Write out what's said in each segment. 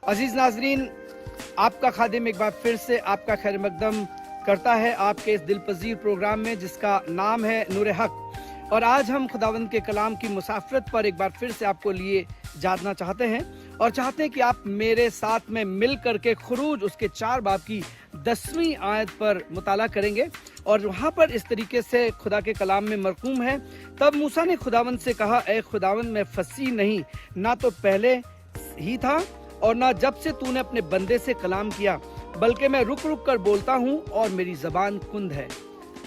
अजीज नाजरीन, आपका खादिम एक बार फिर से आपका खैर मकदम करता है आपके इस दिलपजीर प्रोग्राम में जिसका नाम है नूर हक। और आज हम खुदावंद के कलाम की मुसाफरत पर एक बार फिर से आपको लिए जानना चाहते हैं और चाहते हैं कि आप मेरे साथ में मिल करके खुरूज उसके 4 बाब की 10वीं आयत पर मुताला करेंगे। और वहाँ पर इस तरीके से खुदा के कलाम में मरकूम है, तब मूसा ने खुदावंद से कहा, ए खुदावंद, मैं फसी नहीं, ना तो पहले ही था और ना जब से तूने अपने बंदे से कलाम किया, बल्कि मैं रुक रुक कर बोलता हूँ और मेरी जबान कुंद है।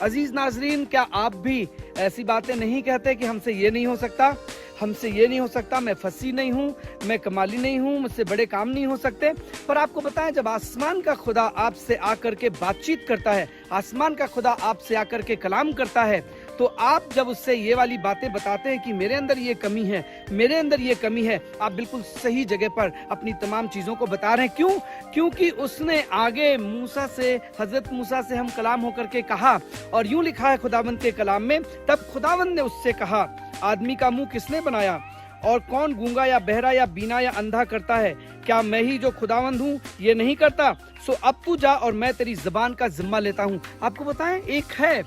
अजीज नाजरीन, क्या आप भी ऐसी बातें नहीं कहते कि हमसे ये नहीं हो सकता, हमसे ये नहीं हो सकता, मैं फसी नहीं हूँ, मैं कमाली नहीं हूँ, मुझसे बड़े काम नहीं हो सकते। पर आपको बताएं, जब आसमान का खुदा आपसे आकर के बातचीत करता है, आसमान का खुदा आपसे आकर के कलाम करता है, तो आप जब उससे ये वाली बातें बताते हैं कि मेरे अंदर ये कमी है, मेरे अंदर ये कमी है, आप बिल्कुल सही जगह पर अपनी तमाम चीजों को बता रहे हैं। क्यों? क्योंकि उसने आगे मूसा से, हजरत मूसा से हम कलाम होकर के कहा, और यूं लिखा है खुदावंद के कलाम में, तब खुदावंद ने उससे कहा, आदमी का मुंह किसने बनाया और कौन गूंगा या बहरा या बीना या अंधा करता है? क्या मैं ही जो खुदावंद हूँ ये नहीं करता? सो अब तू जा और मैं तेरी जबान का जिम्मा लेता हूँ। आपको बताएं, एक है,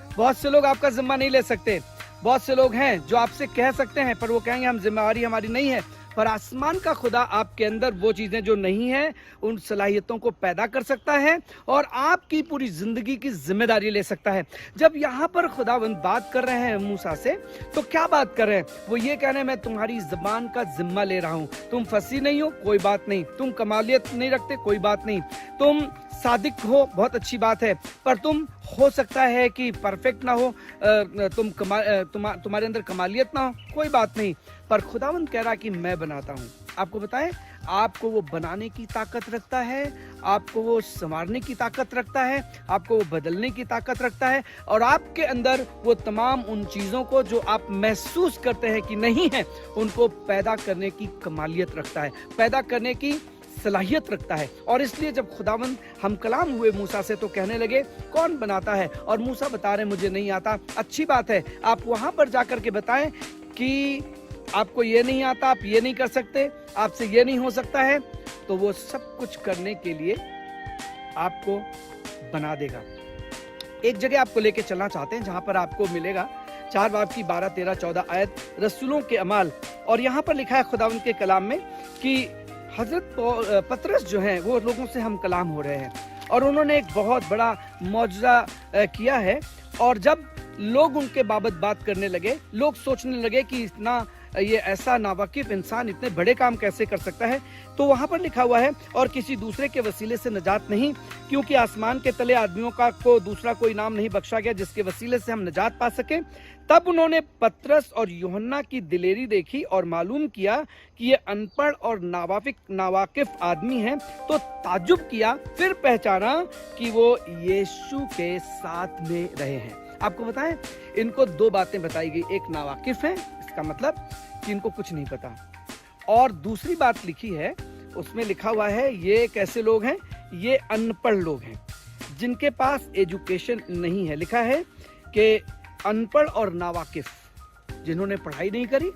बहुत से लोग आपका जिम्मा नहीं ले सकते, बहुत से लोग हैं जो आपसे कह सकते हैं पर वो कहेंगे हम जिम्मेवारी हमारी नहीं है। पर आसमान का खुदा आपके अंदर वो चीजें जो नहीं है उन सलाहियतों को पैदा कर सकता है और आपकी पूरी जिंदगी की जिम्मेदारी ले सकता है। जब यहाँ पर खुदावंद बात कर रहे हैं मूसा से, तो क्या बात कर रहे हैं? वो ये कह रहे हैं, मैं तुम्हारी जबान का जिम्मा ले रहा हूँ। तुम फसी नहीं हो, कोई बात नहीं, तुम कमालियत नहीं रखते, कोई बात नहीं, तुम सादिक हो, बहुत अच्छी बात है, पर तुम हो सकता है कि परफेक्ट ना हो, तुम्हारे अंदर कमालियत ना हो, कोई बात नहीं, पर खुदावंद कह रहा कि मैं बनाता हूँ। आपको बताएं, आपको वो बनाने की ताकत रखता है, आपको वो संवारने की ताकत रखता है, आपको वो बदलने की ताकत रखता है, और आपके अंदर वो तमाम उन चीजों को जो आप महसूस करते हैं कि नहीं है, उनको पैदा करने की कमालियत रखता है, पैदा करने की सलाहियत रखता है। और इसलिए जब खुदावंद हम कलाम हुए मूसा से तो कहने लगे कौन बनाता है, और मूसा बता रहे मुझे नहीं आता। अच्छी बात है, आप वहां पर जाकर के बताएं कि आपको ये नहीं आता, आप ये नहीं कर सकते, आपसे ये नहीं हो सकता है, तो वो सब कुछ करने के लिए आपको बना देगा। एक जगह आपको लेके चलना चाहते हैं जहां पर आपको मिलेगा 4 बाब की 12, 13, 14 आयत, रसूलों के अमाल। और यहाँ पर लिखा है खुदावंद के कलाम में कि हजरत पतरस जो हैं वो लोगों से हम कलाम हो रहे हैं और उन्होंने एक बहुत बड़ा मौजज़ा किया है। और जब लोग उनके बाबत बात करने लगे, लोग सोचने लगे कि इतना ये ऐसा नावाकिफ इंसान इतने बड़े काम कैसे कर सकता है, तो वहां पर लिखा हुआ है, और किसी दूसरे के वसीले से नजात नहीं, क्योंकि आसमान के तले आदमियों का को दूसरा कोई नाम नहीं बख्शा गया जिसके वसीले से हम नजात पा सके। तब उन्होंने पतरस और यूहन्ना की दिलेरी देखी और मालूम किया कि ये अनपढ़ और नावाकिफ आदमी हैं, तो ताज्जुब किया, फिर पहचाना कि वो यीशु के साथ में रहे हैं। आपको बताएं, इनको 2 बातें बताई गई, एक नावाकिफ है, इसका मतलब कि इनको कुछ नहीं पता, और दूसरी बात लिखी है, उसमें लिखा हुआ है ये कैसे लोग हैं, ये अनपढ़ लोग हैं जिनके पास एजुकेशन नहीं है। लिखा है कि अनपढ़ और नावाकिफ, जिन्होंने पढ़ाई नहीं करी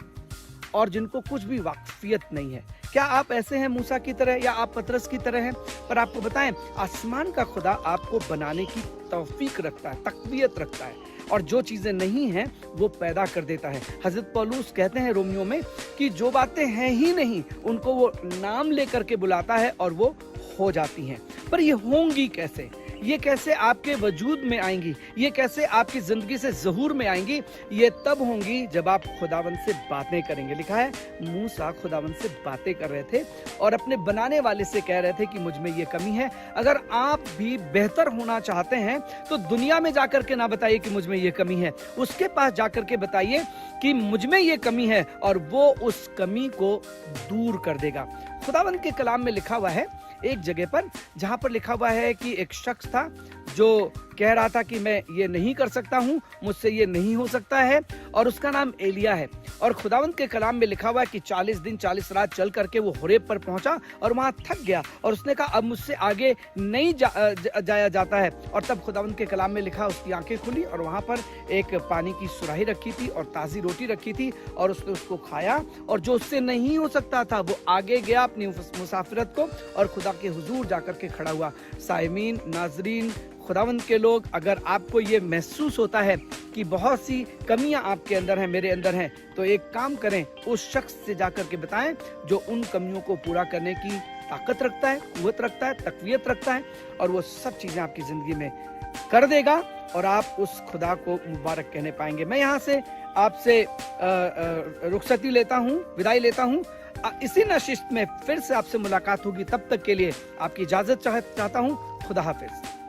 और जिनको कुछ भी वाकफियत नहीं है। क्या आप ऐसे हैं मूसा की तरह, या आप पतरस की तरह हैं? पर आपको बताएं, आसमान का खुदा आपको बनाने की तौफीक रखता है, तकवीयत रखता है, और जो चीजें नहीं हैं वो पैदा कर देता है। हजरत पौलुस कहते हैं रोमियो में कि जो बातें हैं ही नहीं उनको वो नाम लेकर के बुलाता है और वो हो जाती हैं। पर ये होंगी कैसे? ये कैसे आपके वजूद में आएंगी? ये कैसे आपकी जिंदगी से ज़हूर में आएंगी? ये तब होंगी जब आप खुदावंद से बातें करेंगे। लिखा है मूसा खुदावंद से बातें कर रहे थे और अपने बनाने वाले से कह रहे थे कि मुझ में ये कमी है। अगर आप भी बेहतर होना चाहते हैं तो दुनिया में जाकर के ना बताइए कि मुझ में ये कमी है, उसके पास जाकर के बताइए कि मुझ में ये कमी है, और वो उस कमी को दूर कर देगा। खुदावंद के कलाम में लिखा हुआ है एक जगह पर, जहां पर लिखा हुआ है कि एक शख्स था जो कह रहा था कि मैं ये नहीं कर सकता हूँ, मुझसे ये नहीं हो सकता है, और उसका नाम एलिया है। और खुदावंद के कलाम में लिखा हुआ है कि 40 दिन 40 रात चल करके वो होरेब पर पहुंचा और वहां थक गया, और उसने कहा अब मुझसे आगे नहीं जाया जाता है। और तब खुदावंद के कलाम में लिखा, उसकी आंखें खुली और वहां पर एक पानी की सुराही रखी थी और ताज़ी रोटी रखी थी, और उसने उसको खाया, और जो उससे नहीं हो सकता था वो आगे गया अपनी मुसाफिरत को और खुदा के हुजूर जाकर के खड़ा हुआ। साइमीन, नाजरीन, खुदावंद के लोग, अगर आपको ये महसूस होता है कि बहुत सी कमियां आपके अंदर हैं, मेरे अंदर हैं, तो एक काम करें, उस शख्स से जाकर के बताएं जो उन कमियों को पूरा करने की ताकत रखता है, कुव्वत रखता है, तकवीयत रखता है, और वो सब चीजें आपकी जिंदगी में कर देगा और आप उस खुदा को मुबारक कहने पाएंगे। मैं यहाँ से आपसे रुखसती लेता हूँ, विदाई लेता हूँ। इसी नशिस्त में फिर से आपसे मुलाकात होगी, तब तक के लिए आपकी इजाजत चाहता हूँ। खुदा हाफिज।